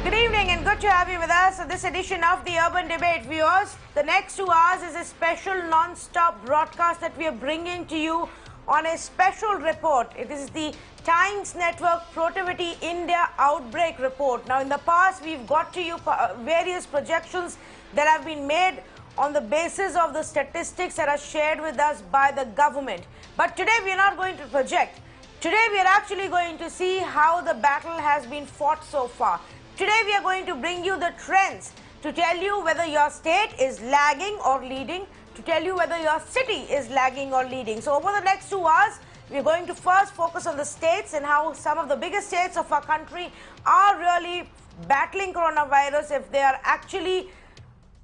Good evening and good to have you with us at this edition of the Urban Debate. Viewers, the next 2 hours is a special non-stop broadcast that we are bringing to you on a special report. It is the Times Network Protivity India Outbreak Report. Now, in the past, we've got to you various projections that have been made on the basis of the statistics that are shared with us by the government. But today, we are not going to project. Today, we are actually going to see how the battle has been fought so far. Today, we are going to bring you the trends to tell you whether your state is lagging or leading, to tell you whether your city is lagging or leading. So, over the next 2 hours, we are going to first focus on the states and how some of the biggest states of our country are really battling coronavirus, if they are actually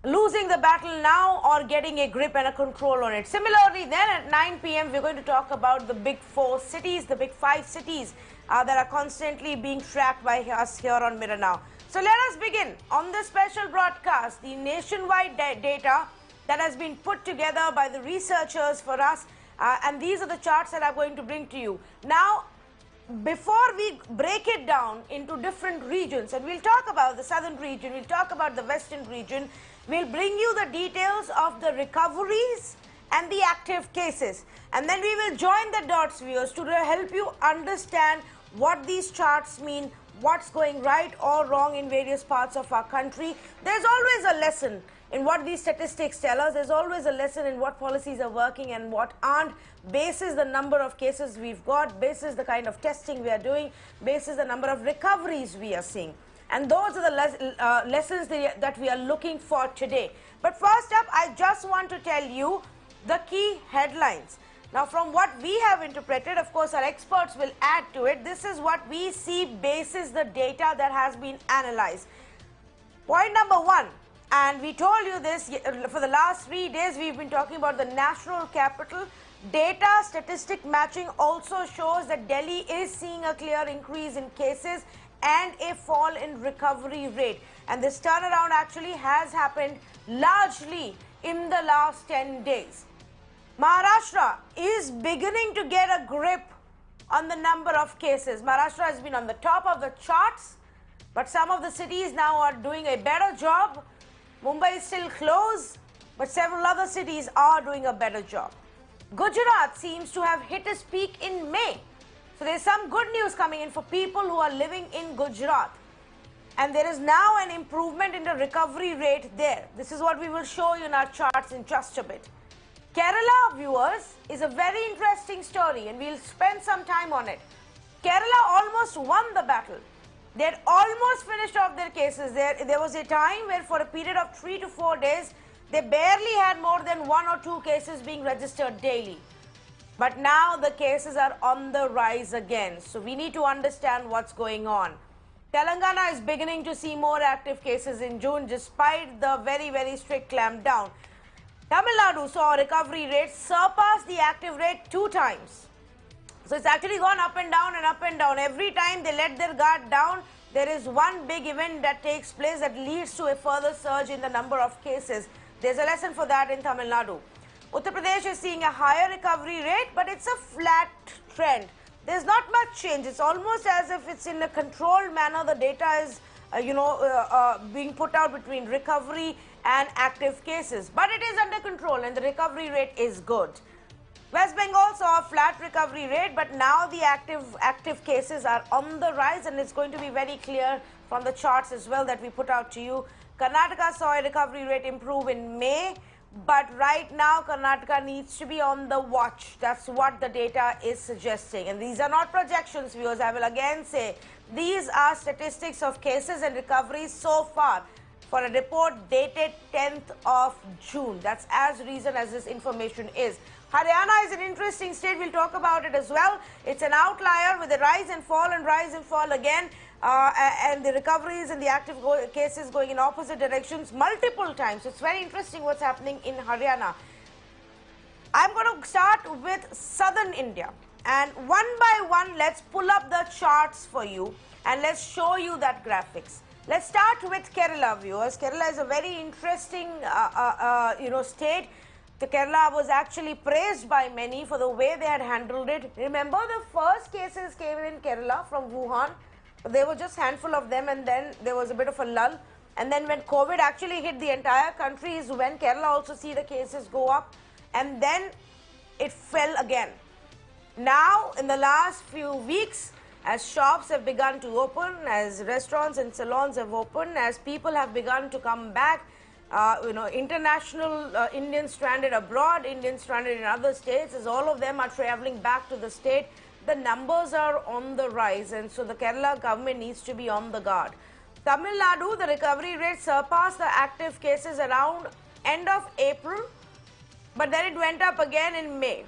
losing the battle now or getting a grip and a control on it. Similarly, then at 9 p.m., we're going to talk about the big 4 cities, the big 5 cities that are constantly being tracked by us here on Mirror Now. So let us begin on this special broadcast, the nationwide data that has been put together by the researchers for us, and these are the charts that I'm going to bring to you. Now, before we break it down into different regions, and we'll talk about the southern region, we'll talk about the western region, we'll bring you the details of the recoveries and the active cases. And then we will join the dots, viewers, to help you understand what these charts mean, what's going right or wrong in various parts of our country. There's always a lesson in what these statistics tell us. There's always a lesson in what policies are working and what aren't, basis the number of cases we've got, basis the kind of testing we are doing, basis the number of recoveries we are seeing. And those are the lessons that we are looking for today. But first up, I just want to tell you the key headlines. Now, from what we have interpreted, of course, our experts will add to it. This is what we see basis the data that has been analyzed. Point number 1, and we told you this for the last 3 days, we've been talking about the national capital. Data statistic matching also shows that Delhi is seeing a clear increase in cases and a fall in recovery rate. And this turnaround actually has happened largely in the last 10 days. Maharashtra is beginning to get a grip on the number of cases. Maharashtra has been on the top of the charts, but some of the cities now are doing a better job. Mumbai is still close, but several other cities are doing a better job. Gujarat seems to have hit its peak in May. So there's some good news coming in for people who are living in Gujarat. And there is now an improvement in the recovery rate there. This is what we will show you in our charts in just a bit. Kerala, viewers, is a very interesting story, and we'll spend some time on it. Kerala almost won the battle. They had almost finished off their cases. There was a time where for a period of 3 to 4 days, they barely had more than 1 or 2 cases being registered daily. But now the cases are on the rise again. So we need to understand what's going on. Telangana is beginning to see more active cases in June despite the very, very strict clampdown. Tamil Nadu saw recovery rates surpass the active rate 2 times. So it's actually gone up and down and up and down. Every time they let their guard down, there is one big event that takes place that leads to a further surge in the number of cases. There's a lesson for that in Tamil Nadu. Uttar Pradesh is seeing a higher recovery rate, but it's a flat trend. There's not much change. It's almost as if it's in a controlled manner. The data is, being put out between recovery and active cases. But it is under control and the recovery rate is good. West Bengal saw a flat recovery rate, but now the active cases are on the rise, and it's going to be very clear from the charts as well that we put out to you. Karnataka saw a recovery rate improve in May. But right now, Karnataka needs to be on the watch. That's what the data is suggesting. And these are not projections, viewers. I will again say, these are statistics of cases and recoveries so far for a report dated 10th of June. That's as recent as this information is. Haryana is an interesting state. We'll talk about it as well. It's an outlier with a rise and fall again. And the recoveries and the active cases going in opposite directions multiple times. It's very interesting what's happening in Haryana. I'm going to start with southern India. And one by one, let's pull up the charts for you and let's show you that graphics. Let's start with Kerala, viewers. Kerala is a very interesting state. The Kerala was actually praised by many for the way they had handled it. Remember, the first cases came in Kerala from Wuhan. There were just handful of them, and then there was a bit of a lull. And then when COVID actually hit the entire country is when Kerala also see the cases go up, and then it fell again. Now, in the last few weeks, as shops have begun to open, as restaurants and salons have opened, as people have begun to come back, international Indians stranded abroad, Indians stranded in other states, as all of them are traveling back to the state, the numbers are on the rise, and so the Kerala government needs to be on the guard. Tamil Nadu, the recovery rate surpassed the active cases around end of April, but then it went up again in May.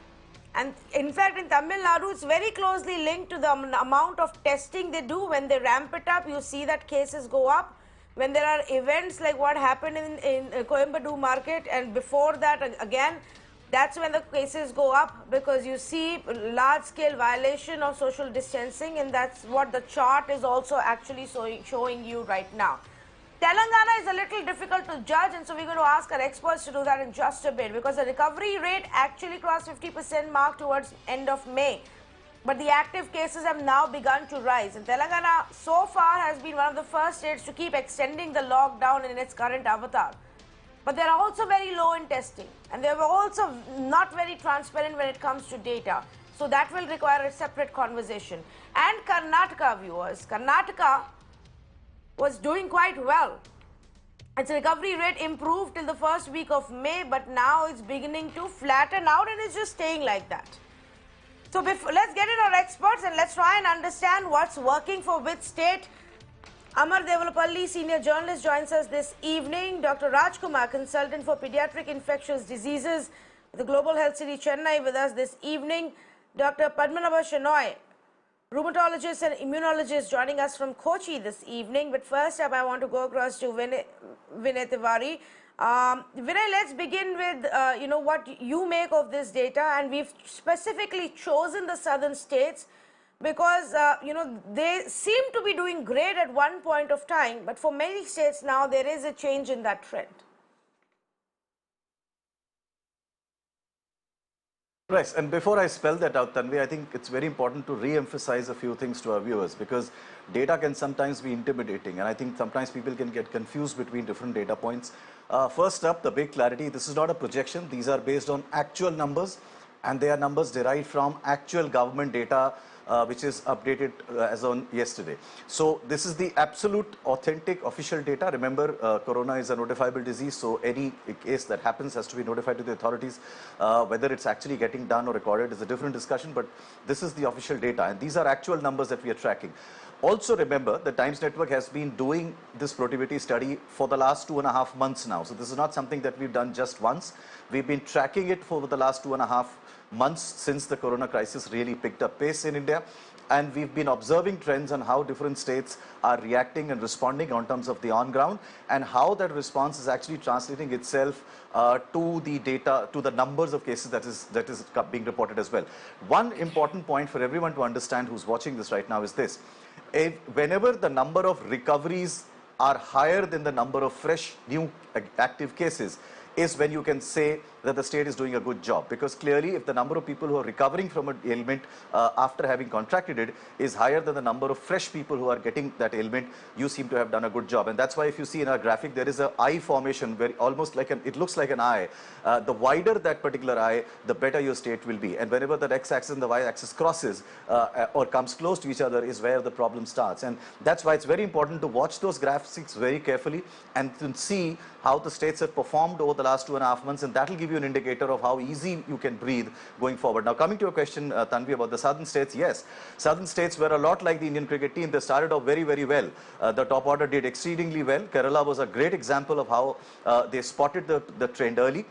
And in fact, in Tamil Nadu, it's very closely linked to the amount of testing they do. When they ramp it up, you see that cases go up. When there are events like what happened in Coimbatore market, and before that again, that's when the cases go up, because you see large-scale violation of social distancing, and that's what the chart is also actually showing you right now. Telangana is a little difficult to judge, and so we're going to ask our experts to do that in just a bit, because the recovery rate actually crossed 50% mark towards end of May. But the active cases have now begun to rise. And Telangana so far has been one of the first states to keep extending the lockdown in its current avatar. But they're also very low in testing, and they're also not very transparent when it comes to data. So that will require a separate conversation. And Karnataka, viewers, Karnataka was doing quite well. Its recovery rate improved till the first week of May, but now it's beginning to flatten out, and it's just staying like that. So let's get in our experts and let's try and understand what's working for which state. Amar Devalapalli, senior journalist, joins us this evening. Dr. Rajkumar, consultant for pediatric infectious diseases at the Global Health City, Chennai, with us this evening. Dr. Padmanabha Shenoy, rheumatologist and immunologist, joining us from Kochi this evening. But first up, I want to go across to Vinay Tiwari. Vinay, let's begin with what you make of this data, and we've specifically chosen the southern states because they seem to be doing great at one point of time, but for many states now there is a change in that trend. Right, and before I spell that out, Tanvi, I think it's very important to re-emphasize a few things to our viewers, because data can sometimes be intimidating, and I think sometimes people can get confused between different data points. First up, the big clarity: this is not a projection. These are based on actual numbers, and they are numbers derived from actual government data, which is updated as on yesterday. So this is the absolute authentic official data. Remember, corona is a notifiable disease, so any case that happens has to be notified to the authorities. Whether it's actually getting done or recorded is a different discussion, but this is the official data, and these are actual numbers that we are tracking. Also remember, the Times Network has been doing this Protiviti study for the last 2.5 months now. So this is not something that we've done just once. We've been tracking it for the last 2.5 months since the corona crisis really picked up pace in India. And we've been observing trends on how different states are reacting and responding on terms of the on-ground, and how that response is actually translating itself to the data, to the numbers of cases that is being reported as well. One important point for everyone to understand who's watching this right now is this: whenever the number of recoveries are higher than the number of fresh new active cases, is when you can say that the state is doing a good job. Because clearly, if the number of people who are recovering from an ailment after having contracted it is higher than the number of fresh people who are getting that ailment, you seem to have done a good job. And that's why if you see in our graphic, there is an eye formation, where almost like it looks like an eye. The wider that particular eye, the better your state will be. And whenever the x-axis and the y-axis crosses or comes close to each other is where the problem starts. And that's why it's very important to watch those graphics very carefully and to see how the states have performed over the last 2.5 months, and that will give you an indicator of how easy you can breathe going forward. Now, coming to your question, Tanvi, about the southern states, yes, southern states were a lot like the Indian cricket team. They started off very, very well. The top order did exceedingly well. Kerala was a great example of how they spotted the trend early.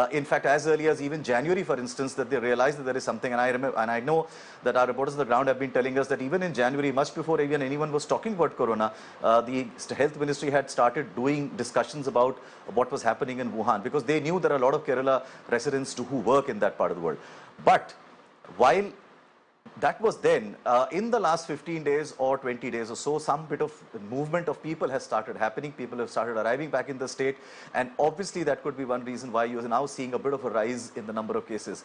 In fact, as early as even January, for instance, that they realized that there is something. And I remember, and I know that our reporters on the ground have been telling us that even in January, much before even anyone was talking about corona, the health ministry had started doing discussions about what was happening in Wuhan, because they knew there are a lot of Kerala residents who work in that part of the world. But while That was then. In the last 15 days or 20 days or so, some bit of movement of people has started happening. People have started arriving back in the state. And obviously, that could be one reason why you are now seeing a bit of a rise in the number of cases.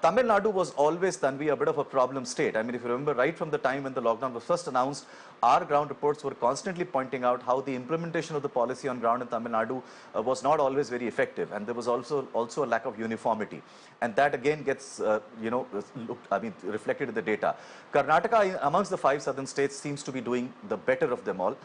Tamil Nadu was always, Tanvi, a bit of a problem state. I mean, if you remember, right from the time when the lockdown was first announced, our ground reports were constantly pointing out how the implementation of the policy on ground in Tamil Nadu was not always very effective. And there was also a lack of uniformity. And that again gets, reflected in the data. Karnataka, amongst the 5 southern states, seems to be doing the better of them all.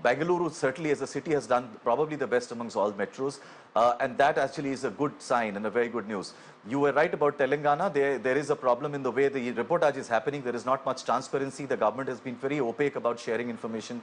Bangalore, certainly as a city, has done probably the best amongst all metros. And that actually is a good sign and a very good news. You were right about Telangana. There is a problem in the way the reportage is happening. There is not much transparency. The government has been very opaque about sharing information,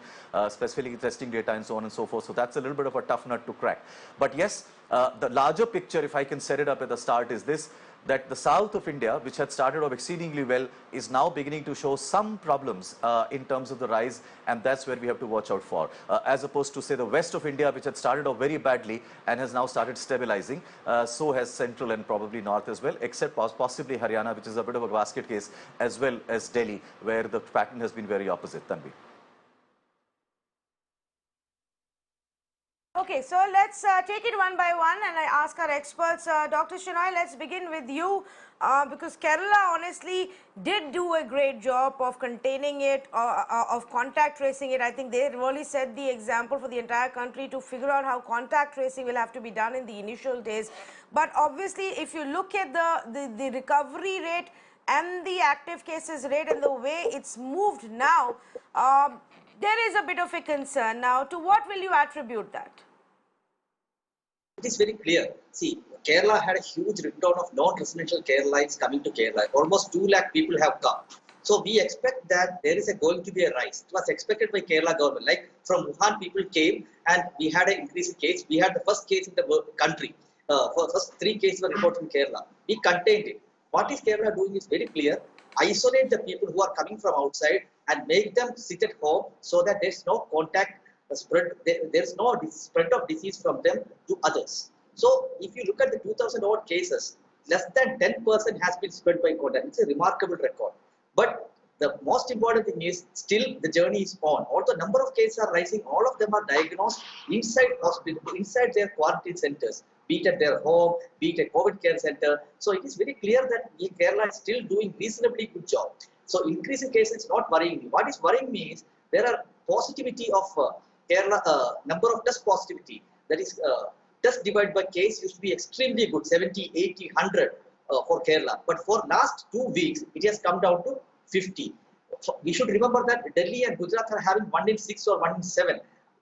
specifically testing data and so on and so forth. So that's a little bit of a tough nut to crack. But yes, the larger picture, if I can set it up at the start, is this: that the south of India, which had started off exceedingly well, is now beginning to show some problems in terms of the rise, and that's where we have to watch out for. As opposed to, say, the west of India, which had started off very badly and has now started stabilizing, so has central and probably north as well, except possibly Haryana, which is a bit of a basket case, as well as Delhi, where the pattern has been very opposite. Tanvi. Okay, so let's take it one by one and I ask our experts. Dr. Shenoy, let's begin with you because Kerala honestly did do a great job of containing it, of contact tracing it. I think they really set the example for the entire country to figure out how contact tracing will have to be done in the initial days. But obviously, if you look at the recovery rate and the active cases rate and the way it's moved now, there is a bit of a concern. Now, to what will you attribute that? It is very clear. See, Kerala had a huge return of non-residential Keralites coming to Kerala. Almost 2 lakh people have come. So we expect that there is going to be a rise. It was expected by Kerala government. Like from Wuhan, people came and we had an increase in case. We had the first case in the country. For first 3 cases were reported in Kerala. We contained it. What is Kerala doing is very clear. Isolate the people who are coming from outside and make them sit at home so that there is no contact spread. There is no spread of disease from them to others. So if you look at the 2,000 odd cases, less than 10% has been spread by contact. It's a remarkable record. But the most important thing is still the journey is on. Although number of cases are rising, all of them are diagnosed inside hospital, inside their quarantine centers, be it at their home, be it a COVID care center. So it is very clear that Kerala is still doing reasonably good job. So increasing cases is not worrying me. What is worrying me is there are positivity of Kerala, number of test positivity, that is test divided by case used to be extremely good, 70, 80, 100 for Kerala. But for last 2 weeks, it has come down to 50. So we should remember that Delhi and Gujarat are having 1 in 6 or 1 in 7.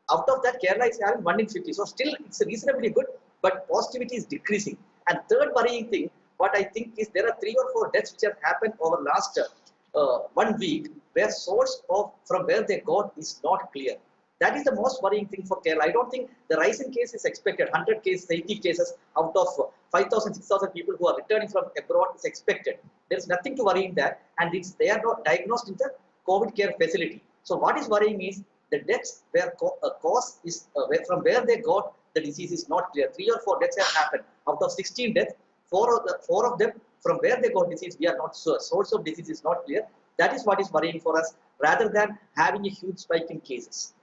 Out of that, Kerala is having 1 in 50. So still it's reasonably good, but positivity is decreasing. And third worrying thing, what I think is there are 3 or 4 deaths which have happened over last 1 week, where source of from where they got is not clear. That is the most worrying thing for Kerala. I don't think the rise in case is expected. 100 cases, 80 cases out of 5,000, 6,000 people who are returning from abroad is expected. There is nothing to worry in that, and they are not diagnosed in the COVID care facility. So what is worrying is the deaths where cause is from where they got the disease is not clear. 3 or 4 deaths have happened. Out of 16 deaths, 4 of them from where they got disease, we are not sure. Source of disease is not clear. That is what is worrying for us, rather than having a huge spike in cases.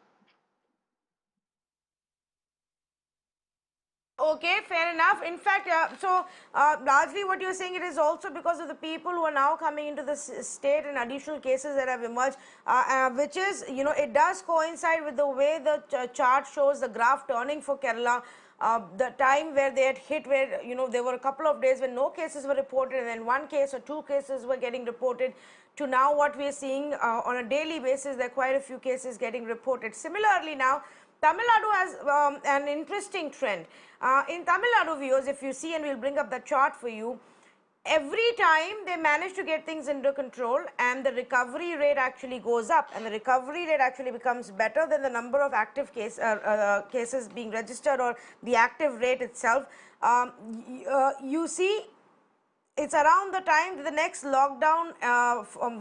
Okay, fair enough. In fact, largely what you're saying, it is also because of the people who are now coming into the state and additional cases that have emerged, which is, it does coincide with the way the chart shows the graph turning for Kerala. The time where they had hit, where, there were a couple of days when no cases were reported and then 1 case or 2 cases were getting reported, to now what we are seeing on a daily basis, there are quite a few cases getting reported. Similarly now, Tamil Nadu has an interesting trend. In Tamil Nadu, viewers, if you see, and we'll bring up the chart for you, every time they manage to get things under control and the recovery rate actually goes up, and the recovery rate actually becomes better than the number of active cases being registered or the active rate itself. You see, it's around the time that the next lockdown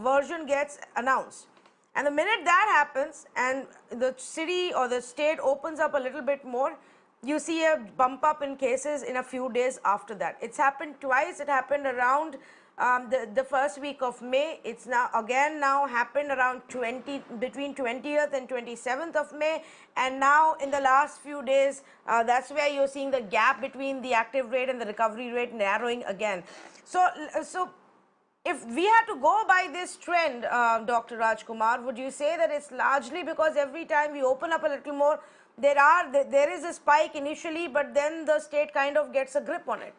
version gets announced. And the minute that happens and the city or the state opens up a little bit more, you see a bump up in cases in a few days after that. It's happened twice. It happened around the first week of May. It's now happened around between 20th and 27th of May, and now in the last few days, that's where you're seeing the gap between the active rate and the recovery rate narrowing again. So if we had to go by this trend, Dr. Rajkumar, would you say that it's largely because every time we open up a little more, there is a spike initially, but then the state kind of gets a grip on it?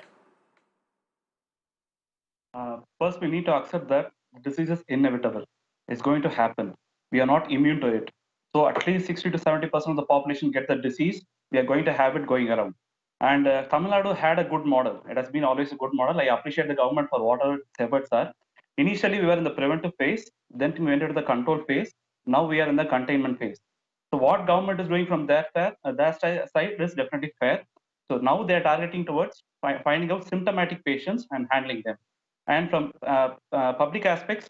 First, we need to accept that disease is inevitable. It's going to happen. We are not immune to it. So at least 60 to 70% of the population get the disease. We are going to have it going around. And Tamil Nadu had a good model. It has been always a good model. I appreciate the government for whatever its efforts are. Initially, we were in the preventive phase. Then we went into the control phase. Now we are in the containment phase. So what government is doing from that side is definitely fair. So now they are targeting towards finding out symptomatic patients and handling them. And from public aspects,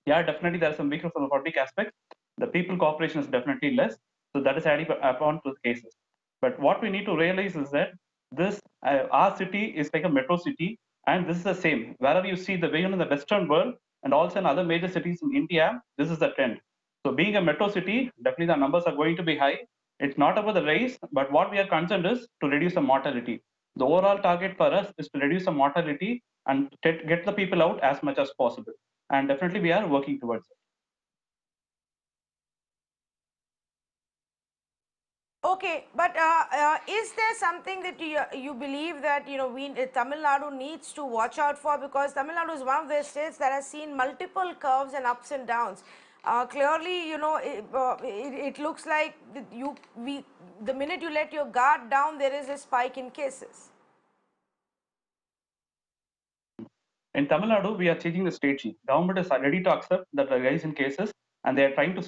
yeah, definitely there are some weakness on the public aspects. The people cooperation is definitely less. So that is adding upon to the cases. But what we need to realize is that this our city is like a metro city, and this is the same. Wherever you see the way in the Western world and also in other major cities in India, this is the trend. So being a metro city, definitely the numbers are going to be high. It's not about the race, but what we are concerned is to reduce the mortality. The overall target for us is to reduce the mortality and get the people out as much as possible. And definitely we are working towards it. Okay, but is there something that you believe that Tamil Nadu needs to watch out for, because Tamil Nadu is one of the states that has seen multiple curves and ups and downs. Clearly, it looks like the minute you let your guard down, there is a spike in cases. In Tamil Nadu, we are changing the strategy. Government is ready to accept that the rise in cases, and they are trying to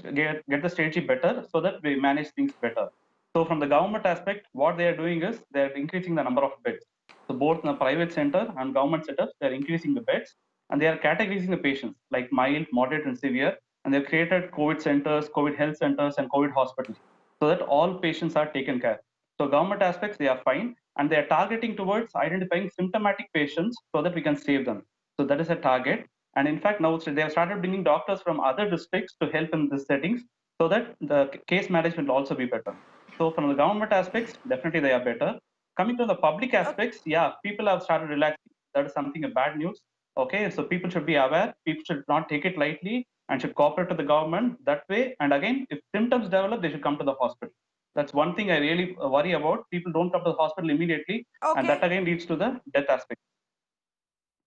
get the strategy better so that we manage things better. So from the government aspect, what they are doing is they are increasing the number of beds. So both in the private center and government setups, they are increasing the beds, and they are categorizing the patients like mild, moderate, and severe. And they have created COVID centers, COVID health centers, and COVID hospitals so that all patients are taken care. So government aspects, they are fine, and they are targeting towards identifying symptomatic patients so that we can save them. So that is a target. And in fact, now they have started bringing doctors from other districts to help in these settings so that the case management will also be better. So from the government aspects, definitely they are better. Coming to the public aspects, yeah, people have started relaxing. That is something a bad news. Okay, so people should be aware. People should not take it lightly and should cooperate to the government that way. And again, if symptoms develop, they should come to the hospital. That's one thing I really worry about. People don't come to the hospital immediately, and that again leads to the death aspect.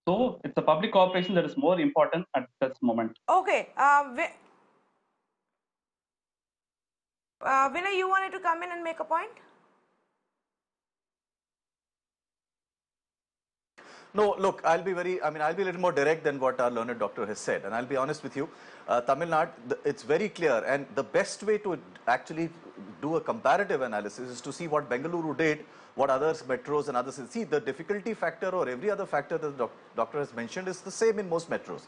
So it's the public cooperation that is more important at this moment. Okay. Vinay, you wanted to come in and make a point? No, look, I'll be a little more direct than what our learned doctor has said. And I'll be honest with you, Tamil Nadu, it's very clear. And the best way to actually do a comparative analysis is to see what Bengaluru did, what other metros and others. See, the difficulty factor or every other factor that the doctor has mentioned is the same in most metros.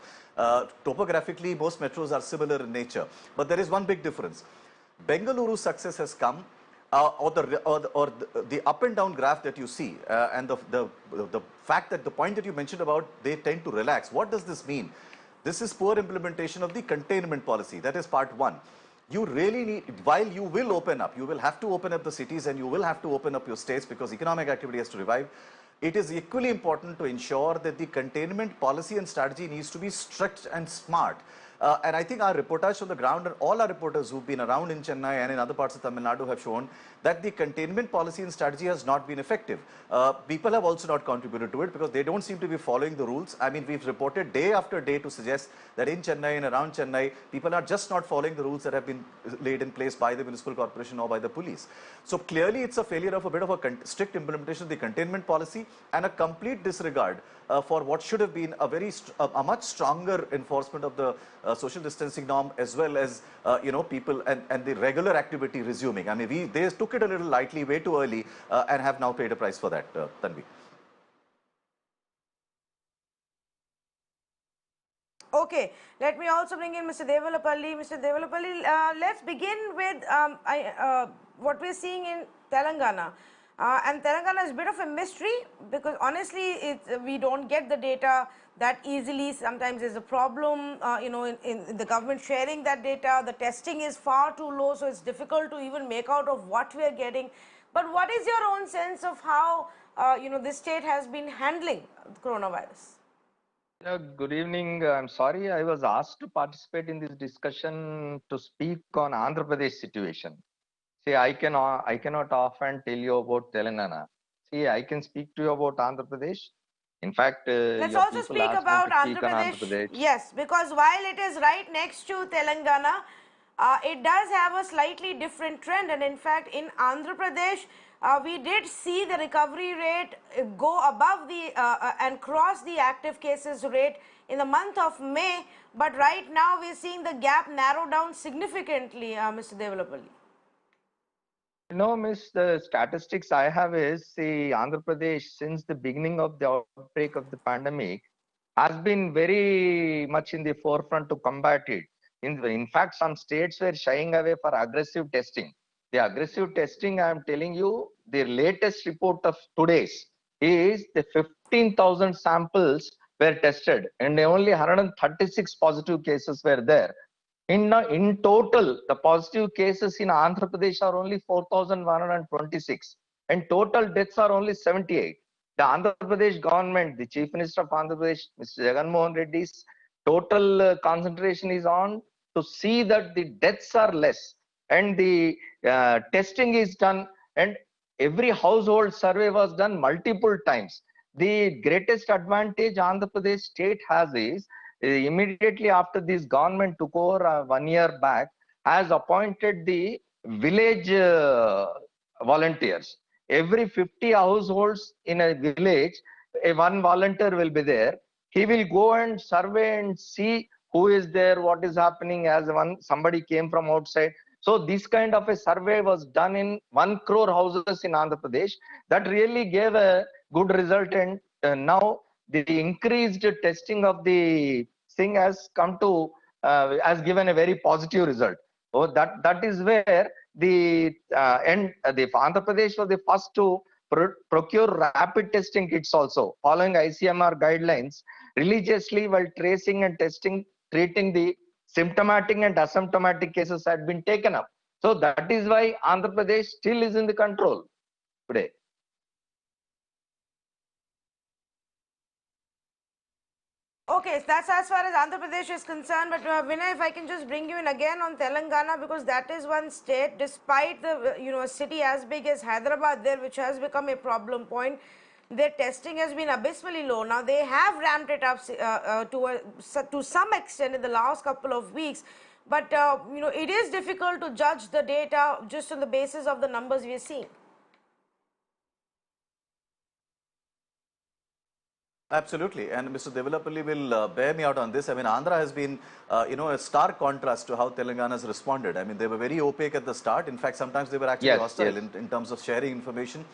Topographically, most metros are similar in nature. But there is one big difference. Bengaluru's success has come or the up and down graph that you see, and the fact that the point that you mentioned about they tend to relax. What does this mean? This is poor implementation of the containment policy. That is part one. You really need, while you will open up, you will have to open up the cities and you will have to open up your states because economic activity has to revive. It is equally important to ensure that the containment policy and strategy needs to be strict and smart. And I think our reportage on the ground and all our reporters who've been around in Chennai and in other parts of Tamil Nadu have shown that the containment policy and strategy has not been effective. People have also not contributed to it because they don't seem to be following the rules. I mean, we've reported day after day to suggest that in Chennai and around Chennai, people are just not following the rules that have been laid in place by the municipal corporation or by the police. So clearly, it's a failure of a bit of a strict implementation of the containment policy and a complete disregard for what should have been a much stronger enforcement of the social distancing norm, as well as people and the regular activity resuming. I mean, they took it a little lightly, way too early, and have now paid a price for that. Tanvi. Okay, let me also bring in Mr. Devalapalli. Mr. Devalapalli, let's begin with what we're seeing in Telangana. And Telangana is a bit of a mystery because honestly, we don't get the data. that easily. Sometimes there's a problem, in the government sharing that data. The testing is far too low, so it's difficult to even make out of what we are getting. But what is your own sense of how, this state has been handling the coronavirus? Good evening. I'm sorry I was asked to participate in this discussion to speak on Andhra Pradesh situation. See, I cannot often tell you about Telangana. See, I can speak to you about Andhra Pradesh. In fact, Let's your also people speak asked me about to speak Andhra on Andhra Pradesh. Pradesh. Yes, because while it is right next to Telangana, it does have a slightly different trend. And in fact, in Andhra Pradesh, we did see the recovery rate go above the and cross the active cases rate in the month of May. But right now, we're seeing the gap narrow down significantly, Mr. Develapalli. No, Miss, the statistics I have is, see, Andhra Pradesh, since the beginning of the outbreak of the pandemic, has been very much in the forefront to combat it. In fact, some states were shying away for aggressive testing. The aggressive testing, I am telling you, the latest report of today's is the 15,000 samples were tested and only 136 positive cases were there. In total, the positive cases in Andhra Pradesh are only 4,126 and total deaths are only 78. The Andhra Pradesh government, the Chief Minister of Andhra Pradesh, Mr. Jagan Mohan Reddy's total concentration is on to see that the deaths are less and the testing is done, and every household survey was done multiple times. The greatest advantage Andhra Pradesh state has is immediately after this government took over 1 year back, has appointed the village volunteers. Every 50 households in a village, one volunteer will be there. He will go and survey and see who is there, what is happening, as somebody came from outside. So this kind of a survey was done in 1 crore houses in Andhra Pradesh. That really gave a good result, and now the increased testing of the thing has come to has given a very positive result. So that is where the Andhra Pradesh was the first to procure rapid testing kits also, following ICMR guidelines religiously, while tracing and testing, treating the symptomatic and asymptomatic cases had been taken up. So that is why Andhra Pradesh still is in the control today. Okay, that's as far as Andhra Pradesh is concerned. But Vinay, if I can just bring you in again on Telangana, because that is one state, despite the a city as big as Hyderabad there, which has become a problem point, their testing has been abysmally low. Now they have ramped it up to some extent in the last couple of weeks, but it is difficult to judge the data just on the basis of the numbers we are seeing. Absolutely, and Mr. Develapalli will bear me out on this. I mean, Andhra has been, a stark contrast to how Telangana has responded. I mean, they were very opaque at the start. In fact, sometimes they were actually hostile in terms of sharing information.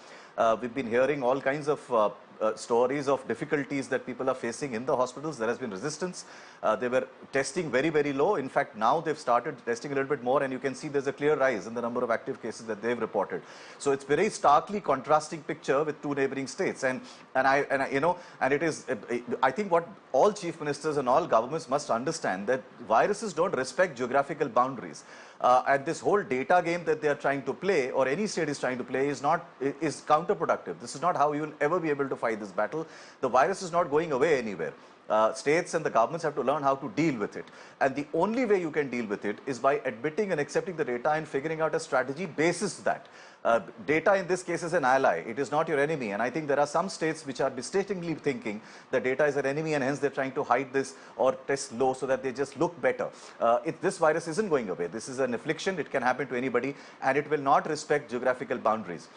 We've been hearing all kinds of stories of difficulties that people are facing in the hospitals. There has been resistance. They were testing very, very low. In fact, now they've started testing a little bit more, and you can see there's a clear rise in the number of active cases that they've reported. So it's very starkly contrasting picture with two neighboring states. And it is, I think what all chief ministers and all governments must understand, that viruses don't respect geographical boundaries. And this whole data game that they are trying to play, or any state is trying to play, is counterproductive. This is not how you will ever be able to fight this battle. The virus is not going away anywhere. States and the governments have to learn how to deal with it. And the only way you can deal with it is by admitting and accepting the data and figuring out a strategy basis that. Data in this case is an ally. It is not your enemy. And I think there are some states which are mistakenly thinking that data is an enemy, and hence they're trying to hide this or test low so that they just look better. This virus isn't going away. This is an affliction. It can happen to anybody, and it will not respect geographical boundaries.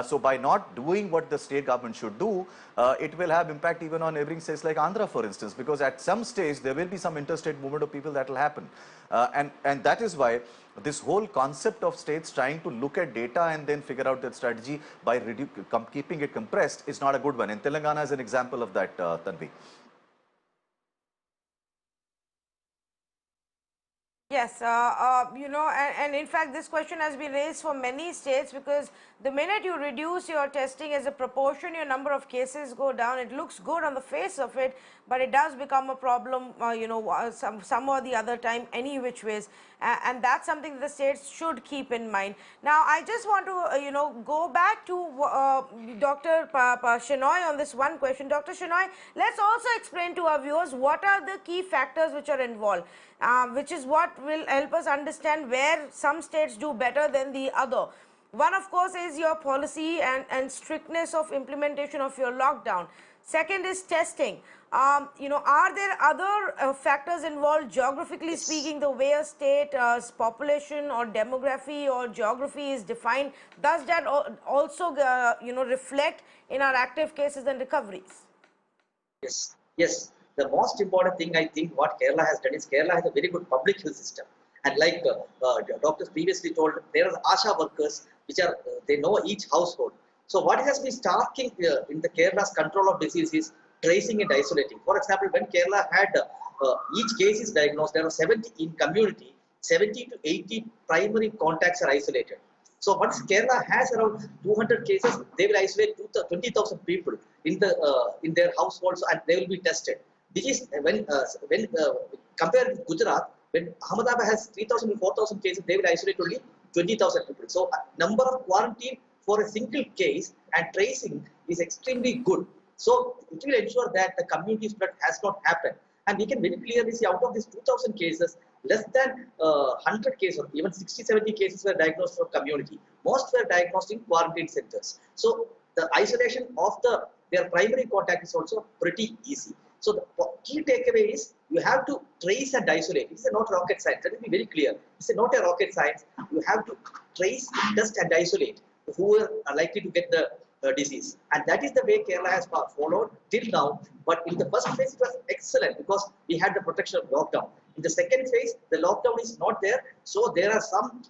So by not doing what the state government should do, it will have impact even on neighboring states like Andhra, for instance, because at some stage there will be some interstate movement of people that will happen. And that is why this whole concept of states trying to look at data and then figure out that strategy by keeping it compressed is not a good one. And Telangana is an example of that, Tanvi. Yes, and in fact, this question has been raised for many states because the minute you reduce your testing as a proportion, your number of cases go down. It looks good on the face of it, but it does become a problem, some or the other time, any which ways. And that's something that the states should keep in mind. Now, I just want to, go back to Dr. Shenoy on this one question. Dr. Shenoy, let's also explain to our viewers what are the key factors which are involved. Which is what will help us understand where some states do better than the other. One, of course, is your policy and strictness of implementation of your lockdown. Second is testing. Are there other factors involved, geographically speaking, the way a state's population or demography or geography is defined? Does that also, reflect in our active cases and recoveries? Yes, yes. The most important thing I think what Kerala has done is Kerala has a very good public health system. And like doctors previously told, there are ASHA workers which are they know each household. So what has been starting in the Kerala's control of disease is tracing and isolating. For example, when Kerala had each case is diagnosed, there are 70 in community, 70 to 80 primary contacts are isolated. So once Kerala has around 200 cases, they will isolate 20,000 people in their households and they will be tested. This is when compared with Gujarat, when Ahmedabad has 3,000 to 4,000 cases, they will isolate only 20,000 people. So number of quarantine for a single case and tracing is extremely good. So it will ensure that the community spread has not happened. And we can very clearly see out of these 2,000 cases, less than 100 cases or even 60, 70 cases were diagnosed from community. Most were diagnosed in quarantine centers. So the isolation of their primary contact is also pretty easy. So the key takeaway is you have to trace and isolate. It's not rocket science. Let me be very clear. It's not a rocket science. You have to trace, test, and isolate who are likely to get the disease. And that is the way Kerala has followed till now. But in the first phase, it was excellent because we had the protection of lockdown. In the second phase, the lockdown is not there. So there are some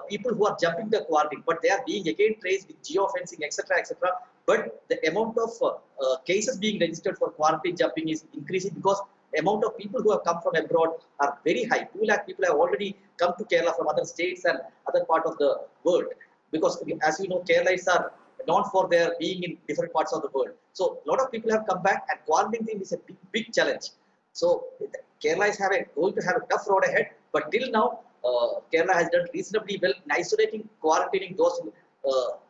people who are jumping the quarantine, but they are being again traced with geofencing, etc., etc. But the amount of cases being registered for quarantine jumping is increasing because the amount of people who have come from abroad are very high. 2 lakh people have already come to Kerala from other states and other part of the world. Because as you know, Keralites are known for their being in different parts of the world. So a lot of people have come back and quarantine thing is a big challenge. So Kerala is going to have a tough road ahead. But till now, Kerala has done reasonably well in isolating, quarantining those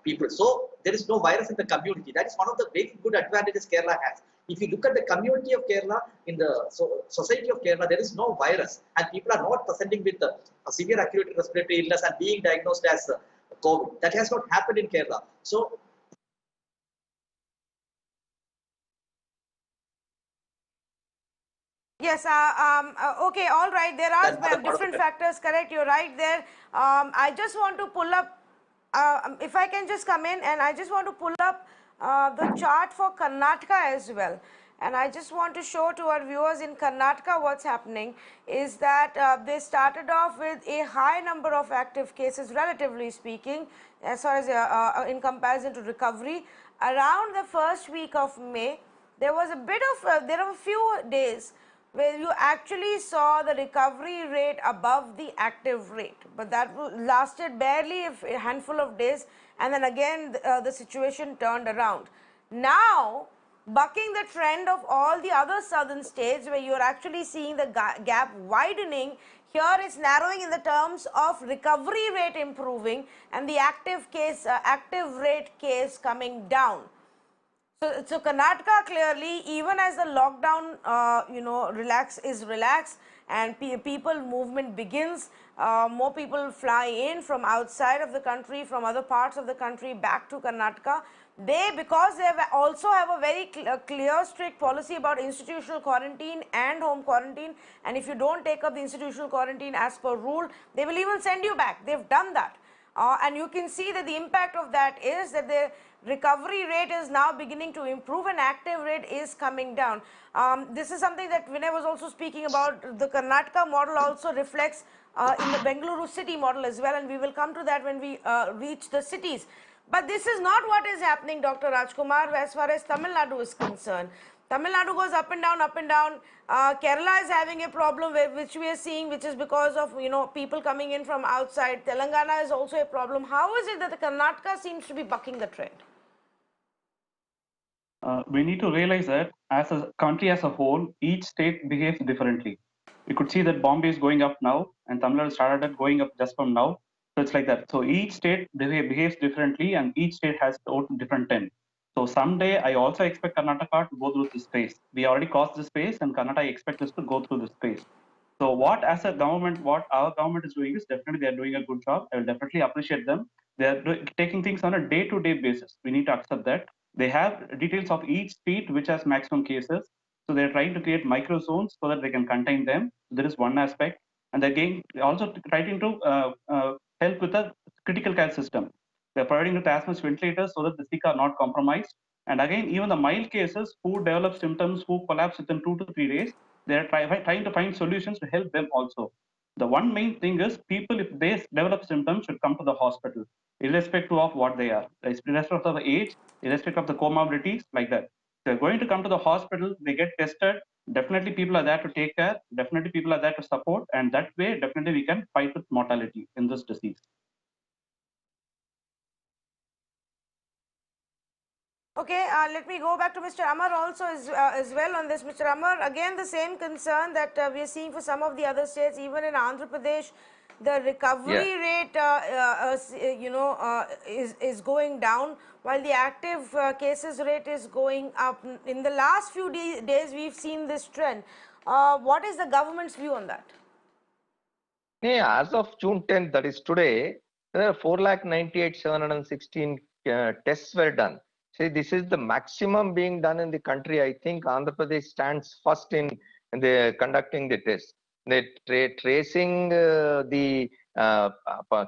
people. So there is no virus in the community. That is one of the very good advantages Kerala has. If you look at the community of Kerala, in the society of Kerala, there is no virus. And people are not presenting with a severe acute respiratory illness and being diagnosed as COVID. That has not happened in Kerala. So Yes, okay, all right. There are different factors, correct? You're right there. I just want to pull up, if I can just come in, and I just want to pull up the chart for Karnataka as well. And I just want to show to our viewers in Karnataka what's happening is that they started off with a high number of active cases, relatively speaking, as far as in comparison to recovery. Around the first week of May, there was a bit of, there were a few days where you actually saw the recovery rate above the active rate. But that lasted barely a handful of days, and then again the situation turned around. Now, bucking the trend of all the other southern states where you're actually seeing the gap widening, here it's narrowing in the terms of recovery rate improving and the active rate case coming down. So Karnataka clearly, even as the lockdown, relaxed and people movement begins, more people fly in from outside of the country, from other parts of the country back to Karnataka. Because they also have a very clear, strict policy about institutional quarantine and home quarantine. And if you don't take up the institutional quarantine as per rule, they will even send you back. They've done that. And you can see that the impact of that is that the recovery rate is now beginning to improve and active rate is coming down. This is something that Vinay was also speaking about. The Karnataka model also reflects in the Bengaluru city model as well, and we will come to that when we reach the cities. But this is not what is happening, Dr. Rajkumar, as far as Tamil Nadu is concerned. Tamil Nadu goes up and down, up and down. Kerala is having a problem which we are seeing, which is because of people coming in from outside. Telangana is also a problem. How is it that the Karnataka seems to be bucking the trend? We need to realize that as a country as a whole, each state behaves differently. We could see that Bombay is going up now, and Tamil Nadu started going up just from now. So it's like that. So each state behaves differently, and each state has its own different trend. So someday I also expect Karnataka to go through this phase. We already crossed this phase, and Karnataka I expect us to go through this phase. So what as a government, what our government is doing is definitely they are doing a good job. I will definitely appreciate them. They are taking things on a day-to-day basis. We need to accept that. They have details of each state which has maximum cases. So they're trying to create micro zones so that they can contain them. There is one aspect. And again, also trying to help with the critical care system. They're providing with as much ventilators so that the sick are not compromised. And again, even the mild cases who develop symptoms, who collapse within 2 to 3 days, they're trying to find solutions to help them also. The one main thing is people, if they develop symptoms, should come to the hospital, irrespective of what they are, irrespective of the age, irrespective of the comorbidities, like that. They're going to come to the hospital, they get tested. Definitely people are there to take care. Definitely people are there to support. And that way, definitely we can fight with mortality in this disease. Okay, let me go back to Mr. Amar also as well on this. Mr. Amar, again the same concern that we are seeing for some of the other states, even in Andhra Pradesh, the recovery rate, is going down, while the active cases rate is going up. In the last few days, we've seen this trend. What is the government's view on that? Yeah, as of June 10th, that is today, there are 4,98,716 tests were done. See, this is the maximum being done in the country. I think Andhra Pradesh stands first in the conducting the test. They're tracing the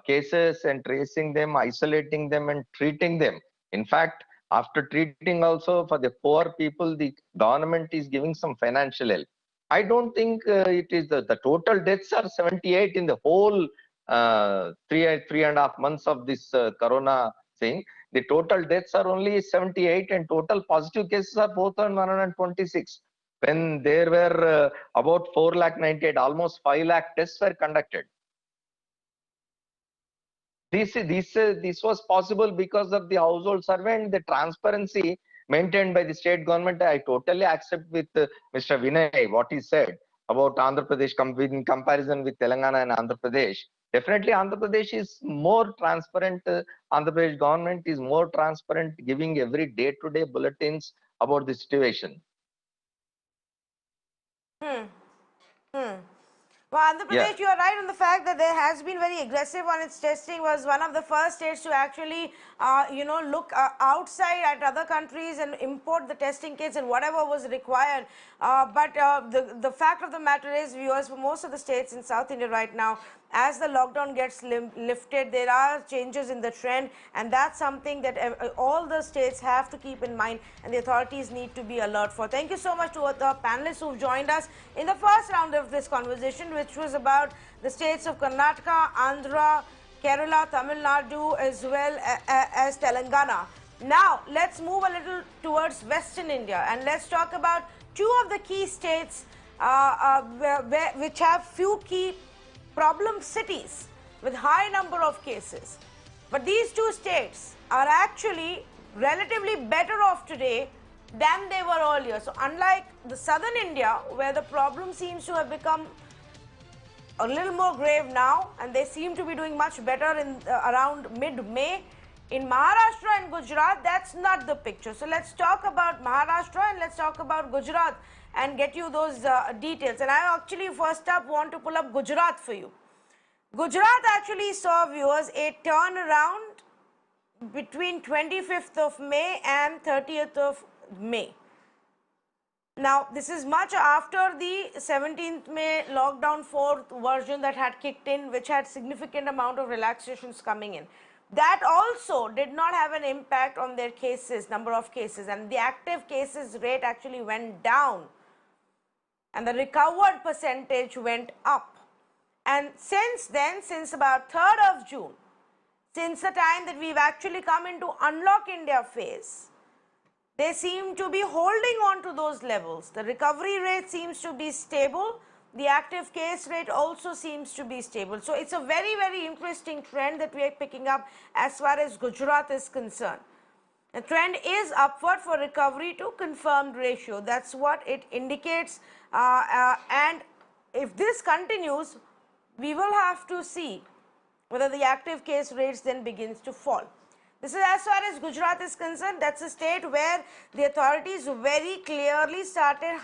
cases and tracing them, isolating them, and treating them. In fact, after treating also for the poor people, the government is giving some financial help. I don't think it is the total deaths are 78 in the whole 3.5 months of this corona thing. The total deaths are only 78 and total positive cases are 4,126. When there were about 4,98,000, almost 5 lakh tests were conducted. This was possible because of the household survey and the transparency maintained by the state government. I totally accept with Mr. Vinay what he said about Andhra Pradesh in comparison with Telangana and Andhra Pradesh. Definitely Andhra Pradesh is more transparent. Andhra Pradesh government is more transparent, giving every day-to-day bulletins about the situation. Well, Andhra Pradesh, you are right on the fact that there has been very aggressive on its testing. Was one of the first states to actually, look outside at other countries and import the testing kits and whatever was required. But the fact of the matter is, viewers, for most of the states in South India right now, as the lockdown gets lifted, there are changes in the trend, and that's something that all the states have to keep in mind, and the authorities need to be alert for. Thank you so much to the panelists who've joined us in the first round of this conversation, which was about the states of Karnataka, Andhra, Kerala, Tamil Nadu, as well as Telangana. Now, let's move a little towards Western India, and let's talk about two of the key states which have few key problem cities with high number of cases. But these two states are actually relatively better off today than they were earlier. So unlike the southern India, where the problem seems to have become a little more grave now, and they seem to be doing much better in around mid-May, in Maharashtra and Gujarat, that's not the picture. So let's talk about Maharashtra and let's talk about Gujarat and get you those details. And I actually first up want to pull up Gujarat for you. Gujarat actually saw, viewers, a turnaround between 25th of May and 30th of May. Now, this is much after the 17th May lockdown 4th version that had kicked in, which had significant amount of relaxations coming in. That also did not have an impact on their cases, number of cases, and the active cases rate actually went down and the recovered percentage went up. And since then, since about 3rd of June, since the time that we've actually come into Unlock India phase, they seem to be holding on to those levels. The recovery rate seems to be stable. The active case rate also seems to be stable. So it's a very, very interesting trend that we are picking up as far as Gujarat is concerned. The trend is upward for recovery to confirmed ratio. That's what it indicates. And if this continues, we will have to see whether the active case rates then begins to fall. This is as far as Gujarat is concerned. That's a state where the authorities very clearly started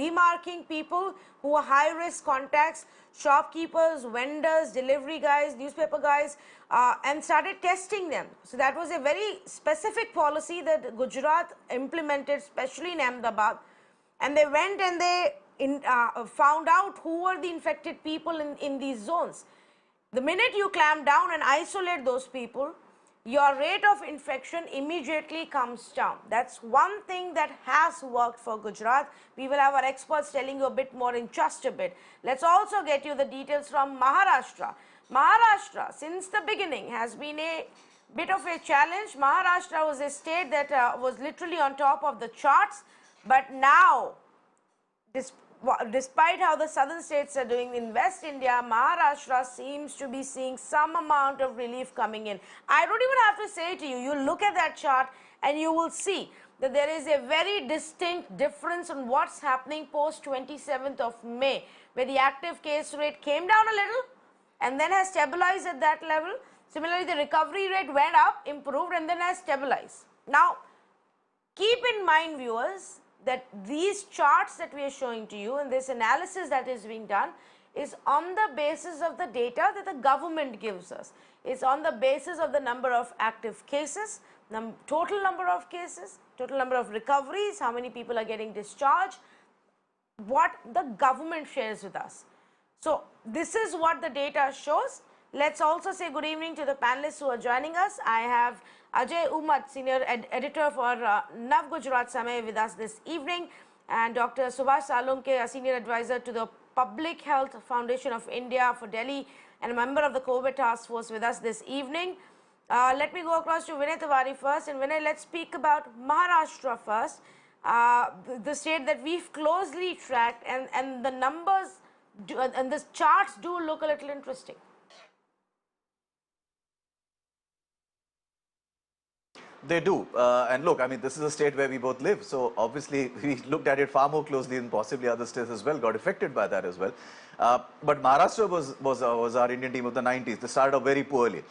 demarking people who are high-risk contacts, shopkeepers, vendors, delivery guys, newspaper guys, and started testing them. So that was a very specific policy that Gujarat implemented, especially in Ahmedabad. And they went and they found out who were the infected people in these zones. The minute you clamp down and isolate those people, your rate of infection immediately comes down. That's one thing that has worked for Gujarat. We will have our experts telling you a bit more in just a bit. Let's also get you the details from Maharashtra. Maharashtra, since the beginning, has been a bit of a challenge. Maharashtra was a state that was literally on top of the charts, but now, despite how the southern states are doing in West India, Maharashtra seems to be seeing some amount of relief coming in. I don't even have to say to you, you look at that chart and you will see that there is a very distinct difference on what's happening post 27th of May, where the active case rate came down a little and then has stabilized at that level. Similarly, the recovery rate went up, improved, and then has stabilized. Now, keep in mind, viewers, that these charts that we are showing to you and this analysis that is being done is on the basis of the data that the government gives us. It's on the basis of the number of active cases, total number of cases, total number of recoveries, how many people are getting discharged, what the government shares with us. So this is what the data shows. Let's also say good evening to the panelists who are joining us. I have Ajay Umat, Senior Editor for Nav Gujarat Samay with us this evening, and Dr. Subhash Salunke, a Senior Advisor to the Public Health Foundation of India for Delhi and a member of the COVID Task Force with us this evening. Let me go across to Vinay Tiwari first, and Vinay, let's speak about Maharashtra first, the state that we've closely tracked, and the numbers and the charts do look a little interesting. They do. And look, I mean, this is a state where we both live. So obviously, we looked at it far more closely than possibly other states as well, got affected by that as well. But Maharashtra was our Indian team of the 90s. They started off very poorly,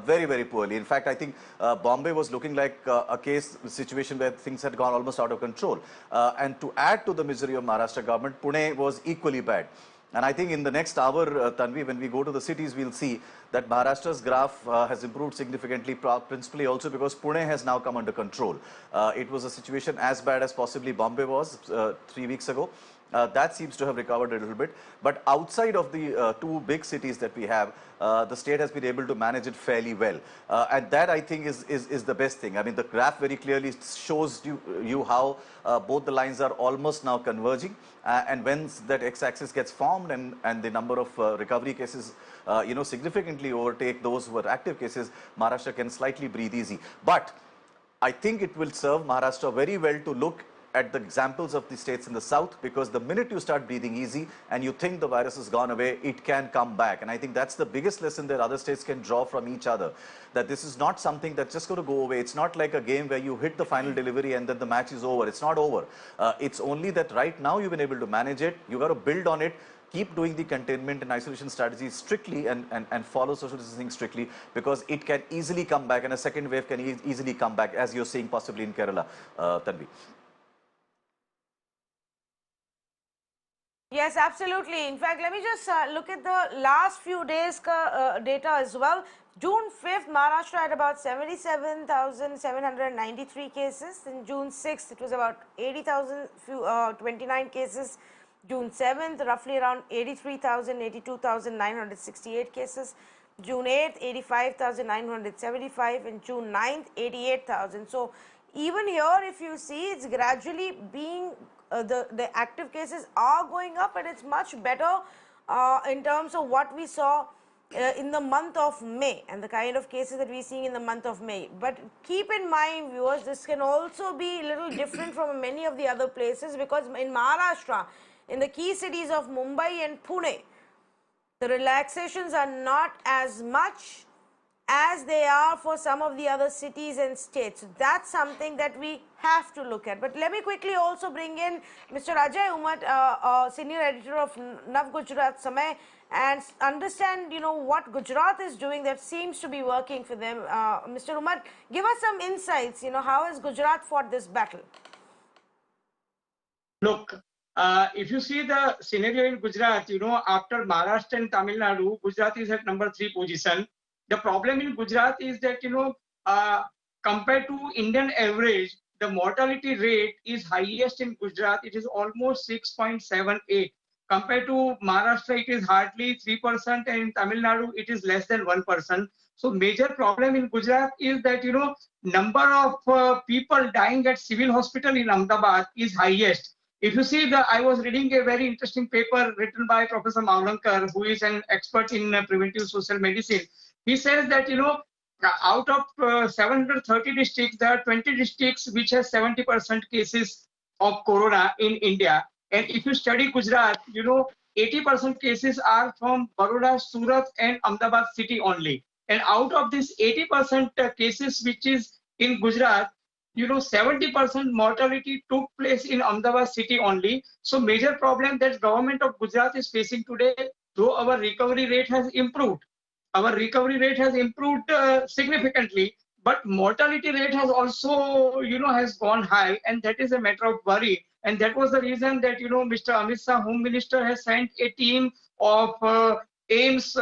very, very poorly. In fact, I think Bombay was looking like a case situation where things had gone almost out of control. And to add to the misery of Maharashtra government, Pune was equally bad. And I think in the next hour, Tanvi, when we go to the cities, we'll see that Maharashtra's graph has improved significantly, principally also because Pune has now come under control. It was a situation as bad as possibly Bombay was 3 weeks ago. That seems to have recovered a little bit. But outside of the two big cities that we have, the state has been able to manage it fairly well. And that, I think, is the best thing. I mean, the graph very clearly shows you how both the lines are almost now converging. And when that x-axis gets formed and the number of recovery cases, significantly overtake those who are active cases, Maharashtra can slightly breathe easy. But I think it will serve Maharashtra very well to look at the examples of the states in the south, because the minute you start breathing easy and you think the virus has gone away, it can come back. And I think that's the biggest lesson that other states can draw from each other, that this is not something that's just going to go away. It's not like a game where you hit the final delivery and then the match is over. It's not over. It's only that right now you've been able to manage it. You got to build on it. Keep doing the containment and isolation strategies strictly and follow social distancing strictly, because it can easily come back and a second wave can easily come back, as you're seeing possibly in Kerala, Tanvi. Yes, absolutely. In fact, let me just look at the last few days data as well. June 5th, Maharashtra had about 77,793 cases. In June 6th, it was about 80,029 cases. June 7th, roughly around 83,000, 82,968 cases. June 8th, 85,975. And June 9th, 88,000. So even here, if you see, it's gradually being the active cases are going up, and it's much better in terms of what we saw in the month of May and the kind of cases that we're seeing in the month of May. But keep in mind, viewers, this can also be a little different from many of the other places, because in Maharashtra, in the key cities of Mumbai and Pune, the relaxations are not as much as they are for some of the other cities and states. So that's something that we have to look at. But let me quickly also bring in Mr. Ajay Umat, senior editor of Nav Gujarat Samay, and understand, what Gujarat is doing that seems to be working for them. Mr. Umat, give us some insights. How has Gujarat fought this battle? Look, if you see the scenario in Gujarat, after Maharashtra and Tamil Nadu, Gujarat is at number 3 position. The problem in Gujarat is that, compared to Indian average, the mortality rate is highest in Gujarat. It is almost 6.78. Compared to Maharashtra, it is hardly 3%, and in Tamil Nadu, it is less than 1%. So major problem in Gujarat is that, number of people dying at civil hospital in Ahmedabad is highest. If you see I was reading a very interesting paper written by Professor Mavlankar, who is an expert in preventive social medicine. He says that, out of 730 districts, there are 20 districts which has 70% cases of corona in India. And if you study Gujarat, 80% cases are from Baroda, Surat and Ahmedabad city only. And out of these 80% cases which is in Gujarat, 70% mortality took place in Ahmedabad city only. So major problem that government of Gujarat is facing today, though our recovery rate has improved. Our recovery rate has improved significantly, but mortality rate has also, has gone high, and that is a matter of worry. And that was the reason that, Mr. Amit Shah, Home Minister, has sent a team of AIIMS,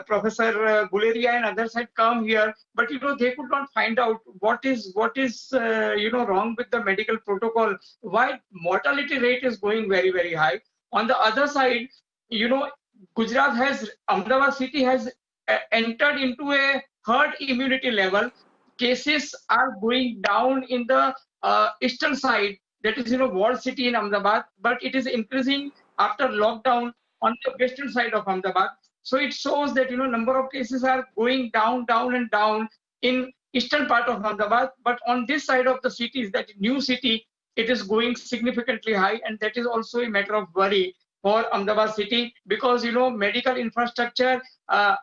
Professor Guleria and others had come here, but they could not find out what is wrong with the medical protocol, why mortality rate is going very, very high. On the other side, Gujarat has, Ahmedabad city has entered into a herd immunity level. Cases are going down in the eastern side, that is, walled city in Ahmedabad, but it is increasing after lockdown on the western side of Ahmedabad. So it shows that, number of cases are going down and down in eastern part of Ahmedabad, but on this side of the cities, that new city, it is going significantly high, and that is also a matter of worry for Ahmedabad city, because medical infrastructure,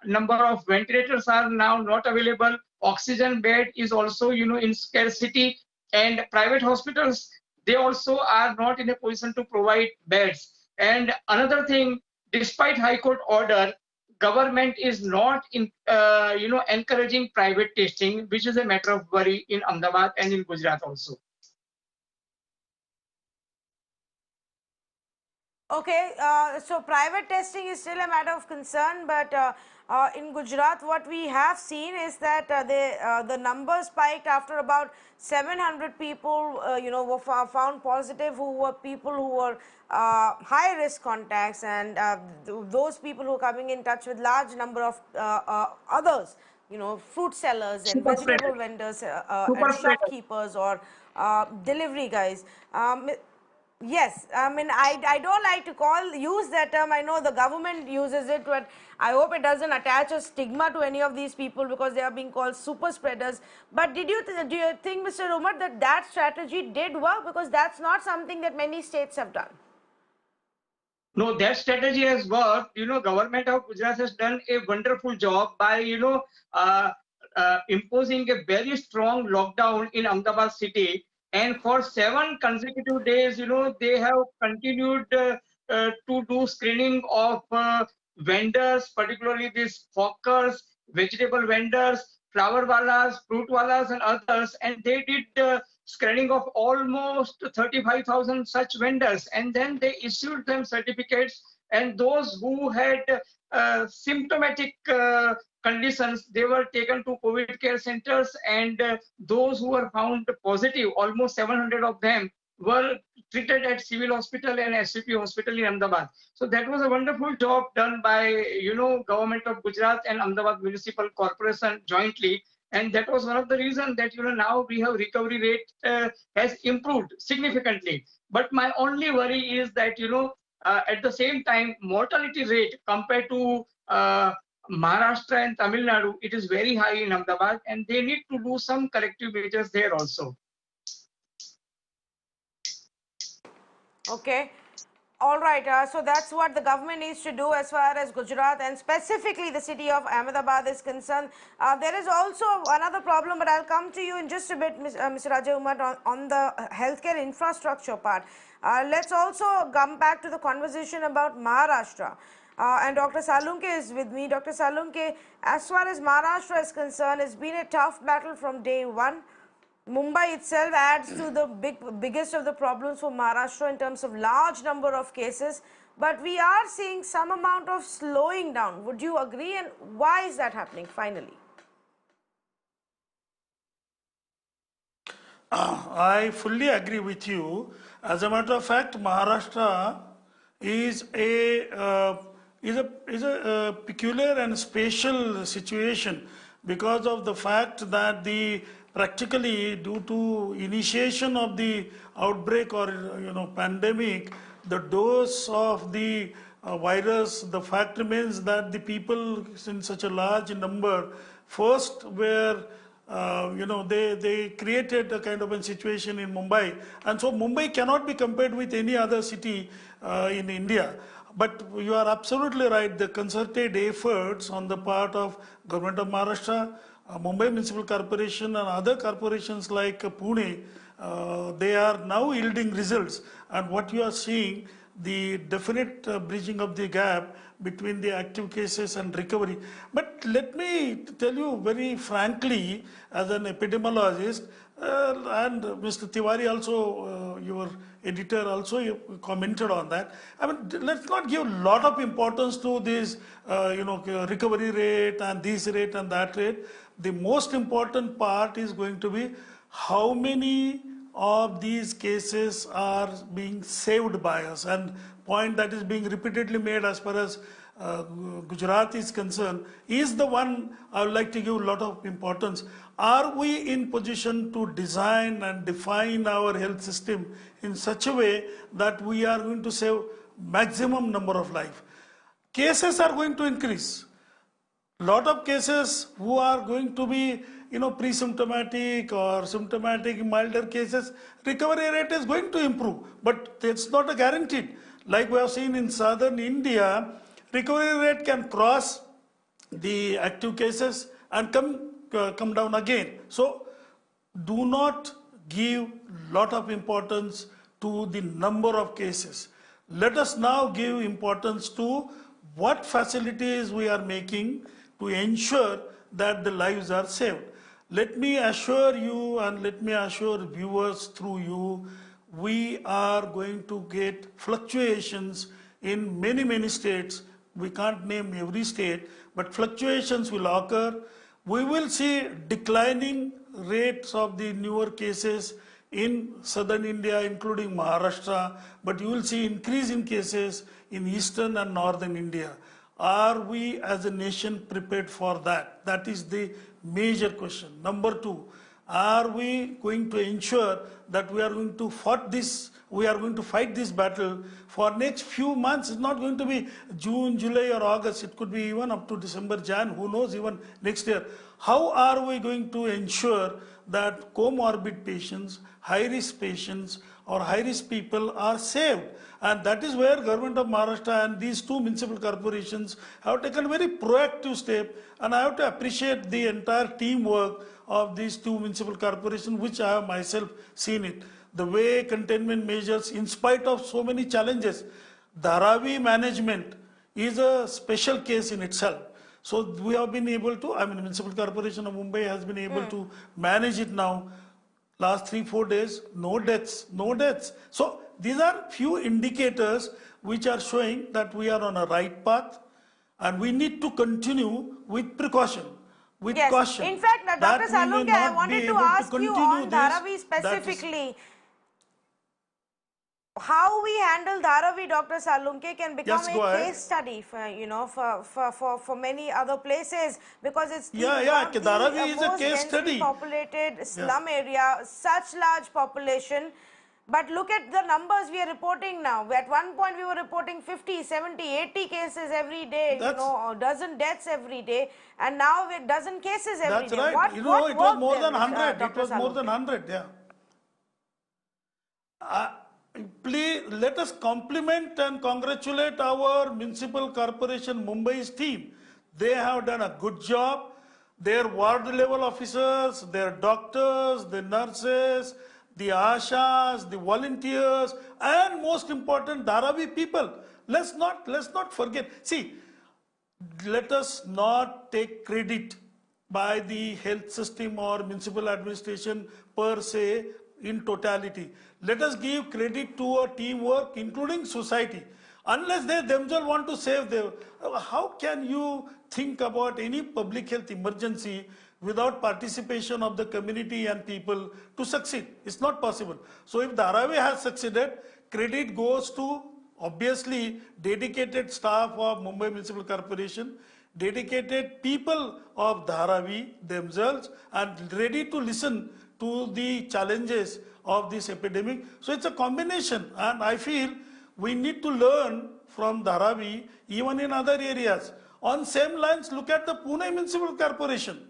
number of ventilators are now not available, oxygen bed is also in scarcity, and private hospitals, they also are not in a position to provide beds. And another thing, despite High Court order, government is not encouraging private testing, which is a matter of worry in Ahmedabad and in Gujarat also. Okay, so private testing is still a matter of concern, but in Gujarat, what we have seen is that the numbers spiked after about 700 people, were found positive, who were people who were high risk contacts, and those people who are coming in touch with large number of others, fruit sellers and vegetable vendors and shopkeepers or delivery guys. Yes, I mean, I don't like to use that term. I know the government uses it, but I hope it doesn't attach a stigma to any of these people, because they are being called super spreaders. But do you think, Mr. Umat, that strategy did work? Because that's not something that many states have done. No, that strategy has worked. Government of Gujarat has done a wonderful job by, imposing a very strong lockdown in Ahmedabad city. And for 7 consecutive days, they have continued to do screening of vendors, particularly these hawkers, vegetable vendors, flower walas, fruit walas, and others. And they did screening of almost 35,000 such vendors. And then they issued them certificates. And those who had symptomatic conditions, they were taken to COVID care centers, and those who were found positive, almost 700 of them, were treated at civil hospital and SCP hospital in Ahmedabad. So that was a wonderful job done by, government of Gujarat and Ahmedabad Municipal Corporation jointly. And that was one of the reasons that, now we have recovery rate has improved significantly. But my only worry is that, at the same time, mortality rate compared to Maharashtra and Tamil Nadu, it is very high in Ahmedabad, and they need to do some corrective measures there also. Okay. All right. So that's what the government needs to do as far as Gujarat and specifically the city of Ahmedabad is concerned. There is also another problem, but I'll come to you in just a bit, Mr. Raja Umar, on the healthcare infrastructure part. Let's also come back to the conversation about Maharashtra. And Dr. Salunke is with me. Dr. Salunke, as far as Maharashtra is concerned, it's been a tough battle from day one. Mumbai itself adds to the biggest of the problems for Maharashtra in terms of large number of cases. But we are seeing some amount of slowing down. Would you agree? And why is that happening finally? I fully agree with you. As a matter of fact, Maharashtra is a peculiar and special situation because of the fact that practically due to initiation of the outbreak or pandemic, the dose of the virus, the fact remains that the people in such a large number first were they created a kind of a situation in Mumbai, and so Mumbai cannot be compared with any other city in India. But you are absolutely right. The concerted efforts on the part of Government of Maharashtra, Mumbai Municipal Corporation and other corporations like Pune, they are now yielding results. And what you are seeing, the definite bridging of the gap between the active cases and recovery. But let me tell you very frankly, as an epidemiologist, and Mr. Tiwari also, your editor also commented on that. I mean, let's not give a lot of importance to this, recovery rate and this rate and that rate. The most important part is going to be how many of these cases are being saved by us, and point that is being repeatedly made as far as Gujarat is concerned is the one I would like to give a lot of importance. Are we in position to design and define our health system in such a way that we are going to save maximum number of lives? Cases are going to increase. Lot of cases who are going to be pre-symptomatic or symptomatic milder cases, recovery rate is going to improve, but it's not a guaranteed. Like we have seen in southern India, recovery rate can cross the active cases and come down again. So do not give lot of importance to the number of cases. Let us now give importance to what facilities we are making to ensure that the lives are saved. Let me assure you and let me assure viewers through you, we are going to get fluctuations in many states. We can't name every state, but fluctuations will occur. We will see declining rates of the newer cases in southern India, including Maharashtra, but you will see increase in cases in eastern and northern India. Are we as a nation prepared for that? That is the major question. Number two, are we going to ensure that we are going to fight this battle for next few months? It's not going to be June, July or August. It could be even up to December, Jan, who knows, even next year. How are we going to ensure that comorbid patients, high-risk patients or high-risk people are saved? And that is where Government of Maharashtra and these two municipal corporations have taken a very proactive step, and I have to appreciate the entire teamwork of these two municipal corporations, which I have myself seen it. The way containment measures, in spite of so many challenges, Dharavi management is a special case in itself. So we have been able to, Municipal Corporation of Mumbai has been able to manage it now. Last 3-4 days, no deaths. So these are few indicators which are showing that we are on a right path, and we need to continue with precaution. With caution. In fact, Dr. Salunke, I wanted to ask you on Dharavi specifically. How we handle Dharavi, Dr. Salunke, can become a case study for many other places, because it's the Dharavi is a most case densely study. populated slum area, such large population. But look at the numbers we are reporting now. At one point, we were reporting 50, 70, 80 cases every day, That's, a dozen deaths every day, and now a dozen cases every that's day. right. What It was worked more there, than 100. It Dr. was more Salunke? than 100, yeah. Please let us compliment and congratulate our municipal corporation Mumbai's team. They have done a good job. Their ward level officers, their doctors, the nurses, the ashas, the volunteers, and most important, Dharavi people. Let's not forget. See, let us not take credit by the health system or municipal administration per se in totality. Let us give credit to a teamwork, including society. Unless they themselves want to save them, how can you think about any public health emergency without participation of the community and people to succeed? It's not possible. So if Dharavi has succeeded, credit goes to obviously dedicated staff of Mumbai Municipal Corporation, dedicated people of Dharavi themselves, and ready to listen to the challenges of this epidemic. So it's a combination, and I feel we need to learn from Dharavi even in other areas. On same lines, look at the Pune Municipal Corporation.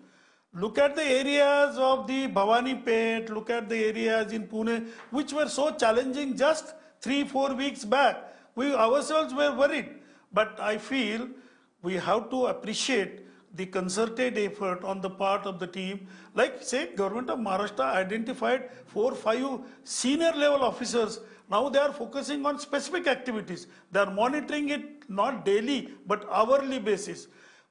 Look at the areas of the Bhavani Pet, look at the areas in Pune which were so challenging just 3-4 weeks back. We ourselves were worried, but I feel we have to appreciate the concerted effort on the part of the team. Like say, Government of Maharashtra identified 4-5 senior level officers. Now they are focusing on specific activities. They are monitoring it not daily but hourly basis.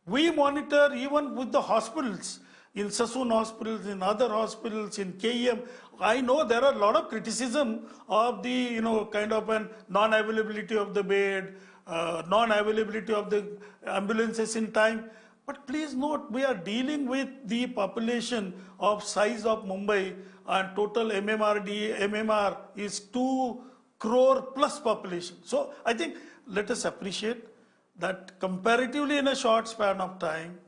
We monitor even with the hospitals, in Sassoon hospitals, in other hospitals, in KEM. I know there are a lot of criticism of the, kind of an non-availability of the bed, non-availability of the ambulances in time. But please note, we are dealing with the population of size of Mumbai, and total MMR is 2 crore plus population. So I think let us appreciate that comparatively in a short span of time,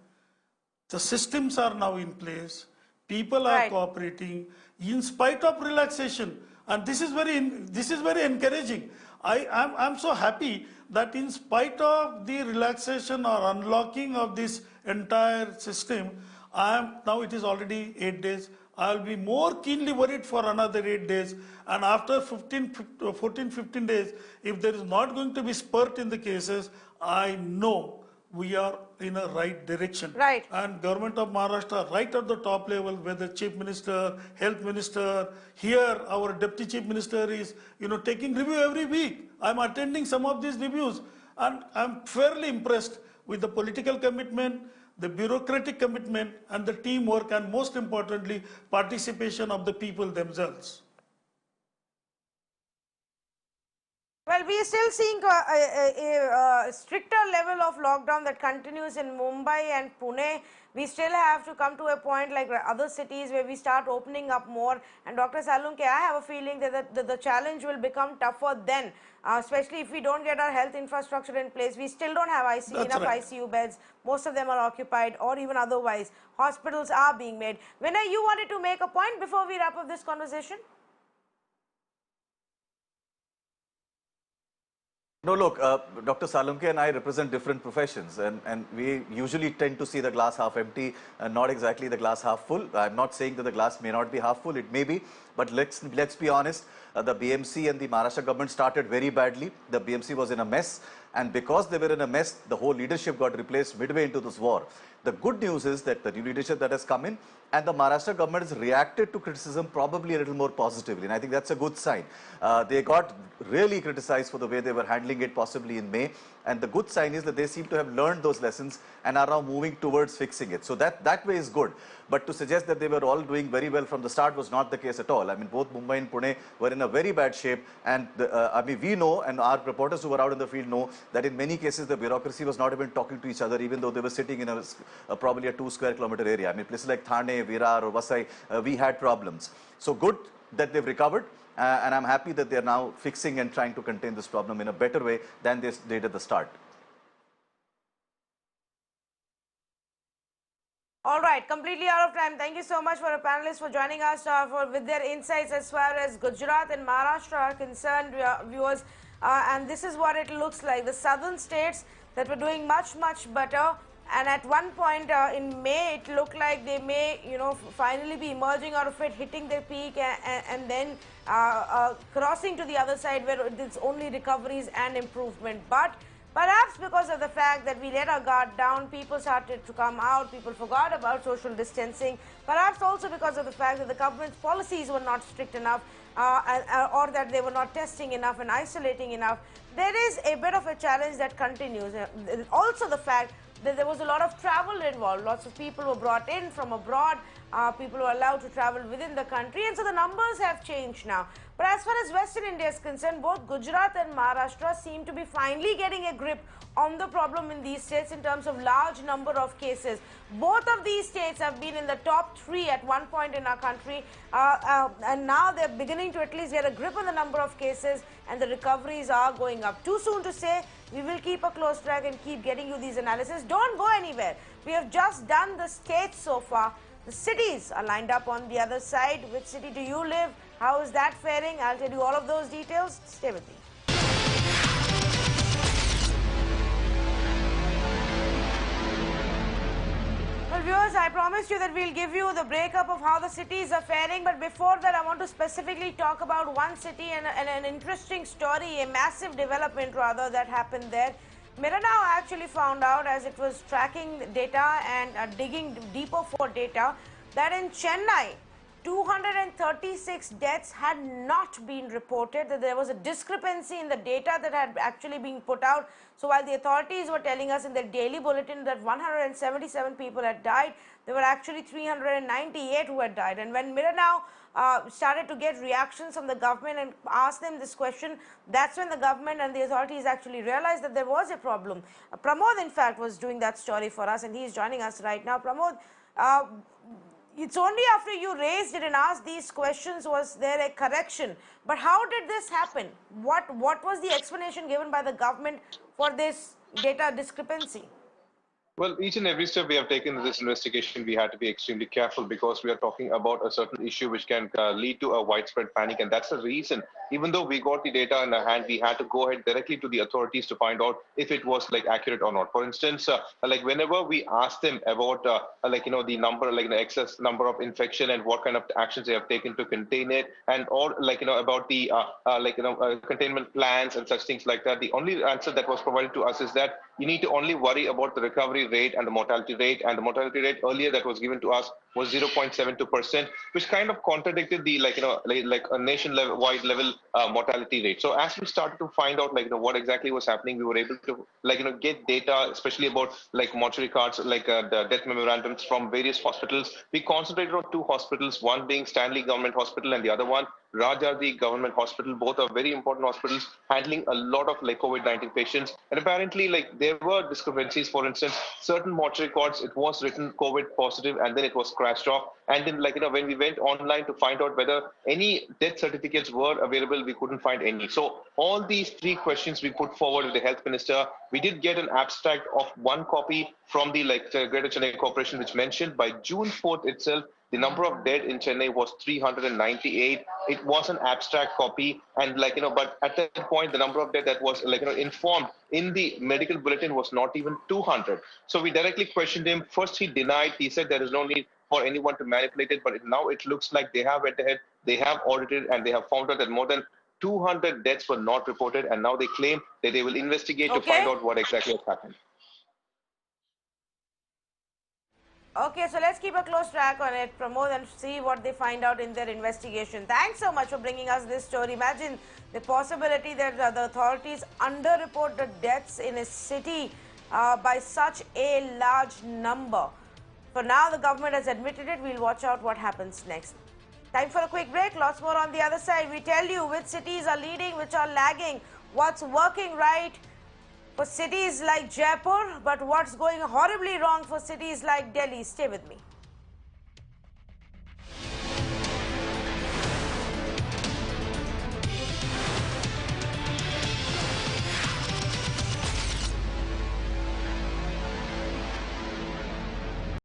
the systems are now in place, people are cooperating in spite of relaxation, and this is very encouraging. I'm so happy that in spite of the relaxation or unlocking of this entire system, now it is already 8 days. I'll be more keenly worried for another 8 days, and after 14-15 days, if there is not going to be spurt in the cases, I know we are in a right direction. Right. And Government of Maharashtra, right at the top level, whether Chief Minister, Health Minister, here our Deputy Chief Minister is, taking review every week. I'm attending some of these reviews, and I'm fairly impressed with the political commitment, the bureaucratic commitment, and the teamwork, and most importantly, participation of the people themselves. Well, we are still seeing a stricter level of lockdown that continues in Mumbai and Pune. We still have to come to a point like other cities where we start opening up more. And Dr. Salunke, I have a feeling that the challenge will become tougher then, especially if we don't get our health infrastructure in place. We still don't have enough ICU beds. Most of them are occupied, or even otherwise. Hospitals are being made. Vinay, you wanted to make a point before we wrap up this conversation? No, look, Dr. Salunke and I represent different professions, and we usually tend to see the glass half empty and not exactly the glass half full. I'm not saying that the glass may not be half full, it may be, but let's be honest, the BMC and the Maharashtra government started very badly. The BMC was in a mess, and because they were in a mess, the whole leadership got replaced midway into this war. The good news is that the new leadership that has come in, and the Maharashtra government has reacted to criticism probably a little more positively, and I think that's a good sign. They got really criticized for the way they were handling it possibly in May, and the good sign is that they seem to have learned those lessons and are now moving towards fixing it. So that way is good. But to suggest that they were all doing very well from the start was not the case at all. I mean, both Mumbai and Pune were in a very bad shape, and we know, and our reporters who were out in the field know, that in many cases the bureaucracy was not even talking to each other, even though they were sitting in probably a 2 square kilometer area. I mean, places like Thane, Virar or Vasai, we had problems. So good that they've recovered, and I'm happy that they're now fixing and trying to contain this problem in a better way than they did at the start. All right, completely out of time. Thank you so much for our panelists for joining us with their insights as far as Gujarat and Maharashtra are concerned, viewers. And this is what it looks like. The southern states that were doing much, much better. And at one point in May, it looked like they may, finally be emerging out of it, hitting their peak and then crossing to the other side where it's only recoveries and improvement. But perhaps because of the fact that we let our guard down, people started to come out, people forgot about social distancing, perhaps also because of the fact that the government's policies were not strict enough or that they were not testing enough and isolating enough. There is a bit of a challenge that continues. Also the fact that there was a lot of travel involved. Lots of people were brought in from abroad. People were allowed to travel within the country, and so the numbers have changed now. But as far as Western India is concerned, both Gujarat and Maharashtra seem to be finally getting a grip on the problem in these states in terms of large number of cases. Both of these states have been in the top 3 at one point in our country, and now they're beginning to at least get a grip on the number of cases, and the recoveries are going up. Too soon to say. We will keep a close track and keep getting you these analysis. Don't go anywhere. We have just done the states so far. The cities are lined up on the other side. Which city do you live? How is that faring? I'll tell you all of those details. Stay with me. Well, viewers, I promised you that we'll give you the breakup of how the cities are faring. But before that, I want to specifically talk about one city and an interesting story, a massive development rather that happened there. Miranao actually found out, as it was tracking data and digging deeper for data, that in Chennai, 236 deaths had not been reported, that there was a discrepancy in the data that had actually been put out. So while the authorities were telling us in their daily bulletin that 177 people had died, there were actually 398 who had died. And when Miranao started to get reactions from the government and asked them this question, that's when the government and the authorities actually realized that there was a problem. Pramod, in fact, was doing that story for us, and he's joining us right now. Pramod, it's only after you raised it and asked these questions was there a correction. But how did this happen? What was the explanation given by the government for this data discrepancy? Well, each and every step we have taken in this investigation, we had to be extremely careful because we are talking about a certain issue which can lead to a widespread panic. And that's the reason, even though we got the data in our hand, we had to go ahead directly to the authorities to find out if it was accurate or not. For instance, whenever we asked them about the number, the excess number of infection and what kind of actions they have taken to contain it, and or about the containment plans and such things like that, the only answer that was provided to us is that you need to only worry about the recovery rate and the mortality rate. And the mortality rate earlier that was given to us was 0.72%, which kind of contradicted the a nation-wide level mortality rate. So as we started to find out what exactly was happening, we were able to get data, especially about mortuary cards, the death memorandums from various hospitals. We concentrated on 2 hospitals, one being Stanley Government Hospital and the other one Rajardi Government Hospital. Both are very important hospitals handling a lot of COVID-19 patients. And apparently there were discrepancies. For instance, certain mortuary cards, it was written COVID positive and then it was scratched off. And then when we went online to find out whether any death certificates were available, we couldn't find any. So all these 3 questions we put forward to the health minister. We did get an abstract of 1 copy from the Greater Chennai Corporation, which mentioned by June 4th itself, the number of dead in Chennai was 398. It was an abstract copy, and but at that point, the number of dead that was informed in the medical bulletin was not even 200. So we directly questioned him. First, he denied. He said there is no need for anyone to manipulate it, but now it looks like they have went ahead, they have audited, and they have found out that more than 200 deaths were not reported, and now they claim that they will investigate to find out what exactly has happened. Okay, so let's keep a close track on it, Pramod, and see what they find out in their investigation. Thanks so much for bringing us this story. Imagine the possibility that the authorities underreport the deaths in a city by such a large number. For now, the government has admitted it. We'll watch out what happens next. Time for a quick break. Lots more on the other side. We tell you which cities are leading, which are lagging, what's working right for cities like Jaipur, but what's going horribly wrong for cities like Delhi. Stay with me.